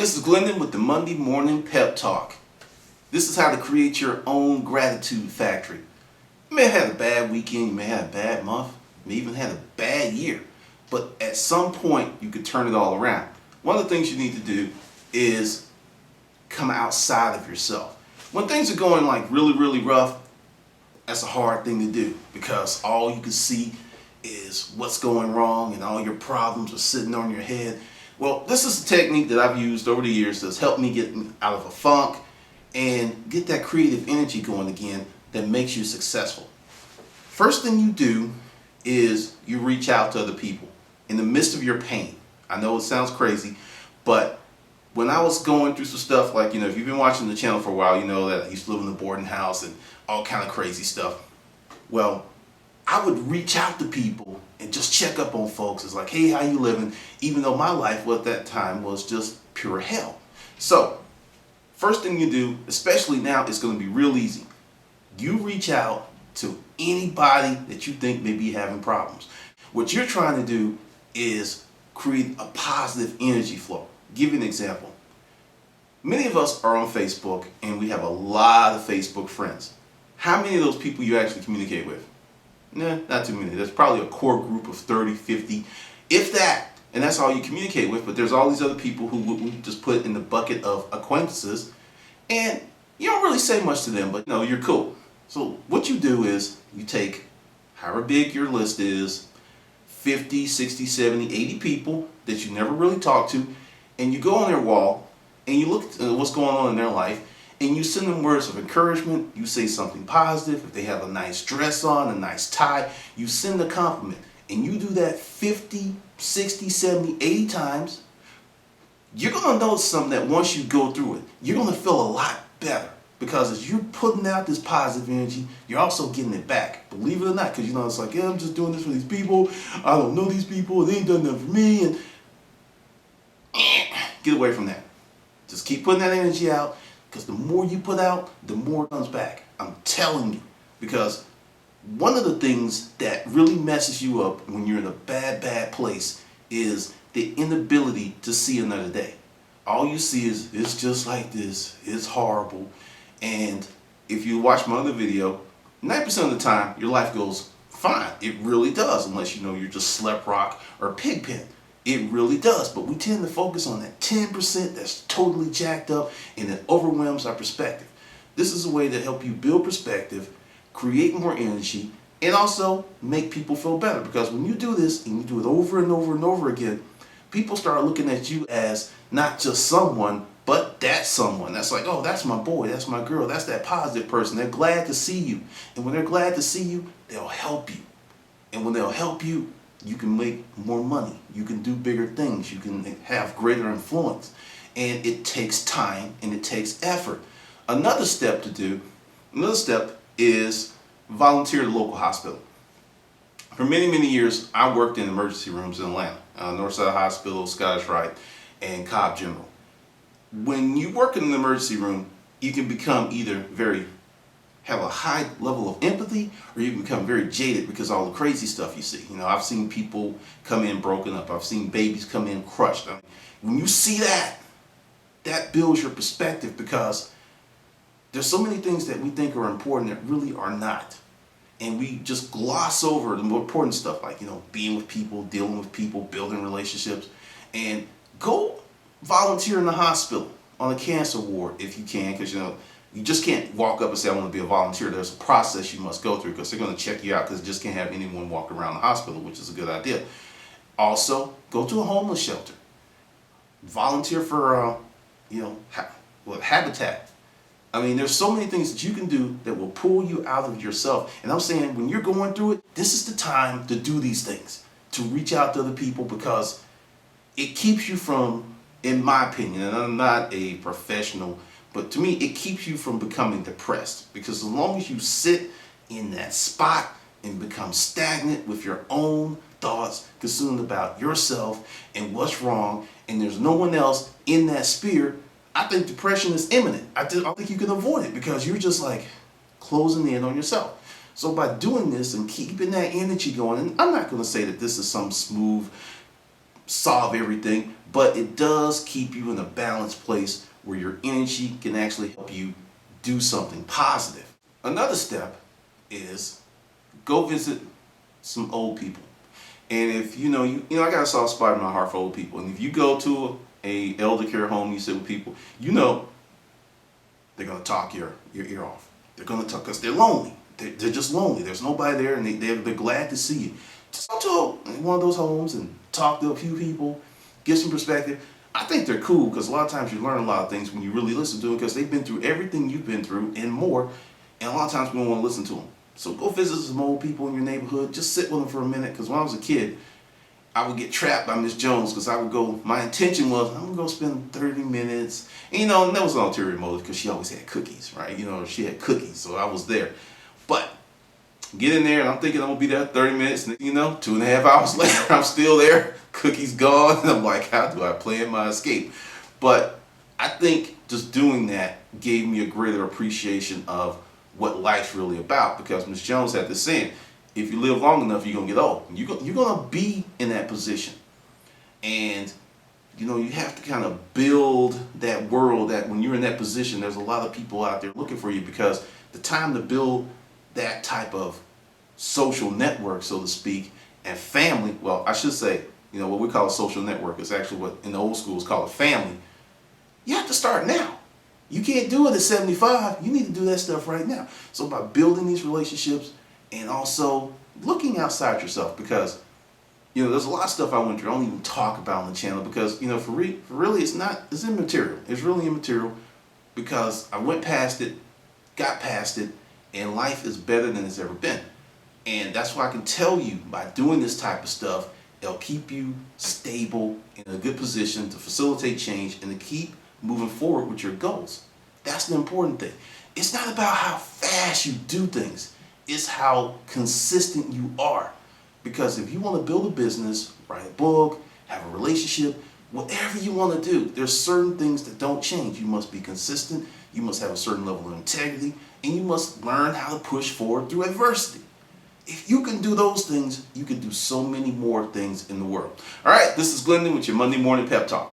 this is Glendon with the Monday Morning Pep Talk. This is how to create your own gratitude factory. You may have had a bad weekend, you may have a bad month, you may even have a bad year, but at some point you could turn it all around. One of the things you need to do is come outside of yourself. When things are going like really rough, that's a hard thing to do because all you can see is what's going wrong and all your problems are sitting on your head. Well, this is a technique that I've used over the years that's helped me get out of a funk and get that creative energy going again that makes you successful. First thing you do is you reach out to other people in the midst of your pain. I know it sounds crazy, but when I was going through some stuff like, if you've been watching the channel for a while, you know that I used to live in a boarding house and all kind of crazy stuff. Well, I would reach out to people and just check up on folks. It's like, hey, how you living? Even though my life at that time was just pure hell. So, first thing you do, especially now, it's going to be real easy. You reach out to anybody that you think may be having problems. What you're trying to do is create a positive energy flow. Give you an example. Many of us are on Facebook and we have a lot of Facebook friends. How many of those people you actually communicate with? Nah, not too many. There's probably a core group of 30, 50, if that. And that's all you communicate with. But there's all these other people who we just put in the bucket of acquaintances. And you don't really say much to them, but you're cool. So what you do is you take however big your list is, 50, 60, 70, 80 people that you never really talk to, and you go on their wall and you look at what's going on in their life. And you send them words of encouragement, you say something positive. If they have a nice dress on, a nice tie, you send a compliment. And you do that 50, 60, 70, 80 times, you're going to notice something that once you go through it, you're going to feel a lot better. Because as you're putting out this positive energy, you're also getting it back. Believe it or not, because it's like, yeah, I'm just doing this for these people. I don't know these people. They ain't done nothing for me. And get away from that. Just keep putting that energy out. Because the more you put out, the more it comes back. I'm telling you. Because one of the things that really messes you up when you're in a bad place is the inability to see another day. All you see is, it's just like this. It's horrible. And if you watch my other video, 90% of the time, your life goes fine. It really does. Unless you're just slep rock or pigpen. It really does, but we tend to focus on that 10% that's totally jacked up and it overwhelms our perspective. This is a way to help you build perspective, create more energy, and also make people feel better. Because when you do this and you do it over and over and over again, people start looking at you as not just someone, but that someone. That's like, oh, that's my boy, that's my girl, that's that positive person. They're glad to see you. And when they're glad to see you, they'll help you. And when they'll help you, you can make more money. You can do bigger things. You can have greater influence. And it takes time and it takes effort. Another step is volunteer at a local hospital. For many years, I worked in emergency rooms in Atlanta. Northside Hospital, Scottish Rite, and Cobb General. When you work in an emergency room, you can become either have a high level of empathy, or you can become very jaded because of all the crazy stuff you see. I've seen people come in broken up. I've seen babies come in crushed. When you see that builds your perspective, because there's so many things that we think are important that really are not. And we just gloss over the more important stuff like, being with people, dealing with people, building relationships. And go volunteer in the hospital on a cancer ward if you can, because you just can't walk up and say, I want to be a volunteer. There's a process you must go through because they're going to check you out, because you just can't have anyone walk around the hospital, which is a good idea. Also, go to a homeless shelter. Volunteer for, Habitat. There's so many things that you can do that will pull you out of yourself. And I'm saying when you're going through it, this is the time to do these things, to reach out to other people, because it keeps you from, in my opinion, and I'm not a professional, but to me, it keeps you from becoming depressed. Because as long as you sit in that spot and become stagnant with your own thoughts, consumed about yourself and what's wrong, and there's no one else in that sphere, I think depression is imminent. I don't think you can avoid it, because you're just like closing in on yourself. So by doing this and keeping that energy going, and I'm not going to say that this is some smooth solve everything, but it does keep you in a balanced place where your energy can actually help you do something positive. Another step is go visit some old people. And if I got a soft spot in my heart for old people. And if you go to a elder care home, you sit with people, they're gonna talk your ear off. They're gonna talk because they're lonely. They're just lonely. There's nobody there, and they're glad to see you. Just go to one of those homes and talk to a few people, get some perspective. I think they're cool because a lot of times you learn a lot of things when you really listen to them because they've been through everything you've been through and more. And a lot of times we don't want to listen to them. So go visit some old people in your neighborhood. Just sit with them for a minute. Because when I was a kid, I would get trapped by Miss Jones because I would go. My intention was I'm gonna go spend 30 minutes. And, and that was an ulterior motive because she always had cookies, right? She had cookies, so I was there. But get in there, and I'm thinking I'm gonna be there 30 minutes. And 2.5 hours later, I'm still there. Cookies gone, and I'm like, how do I plan my escape? But I think just doing that gave me a greater appreciation of what life's really about, because Miss Jones had this saying, if you live long enough, you're gonna get old. You're gonna be in that position, and you have to kind of build that world that when you're in that position, there's a lot of people out there looking for you, because the time to build that type of social network, so to speak, and family, well, I should say, what we call a social network is actually what in the old school is called a family. You have to start now. You can't do it at 75. You need to do that stuff right now. So by building these relationships and also looking outside yourself, because there's a lot of stuff I went through I don't even talk about on the channel, because for really it's immaterial. It's really immaterial because I went past it, got past it, and life is better than it's ever been. And that's why I can tell you, by doing this type of stuff, it'll keep you stable in a good position to facilitate change and to keep moving forward with your goals. That's the important thing. It's not about how fast you do things. It's how consistent you are. Because if you want to build a business, write a book, have a relationship, whatever you want to do, there's certain things that don't change. You must be consistent. You must have a certain level of integrity. And you must learn how to push forward through adversity. If you can do those things, you can do so many more things in the world. All right, this is Glendon with your Monday Morning Pep Talk.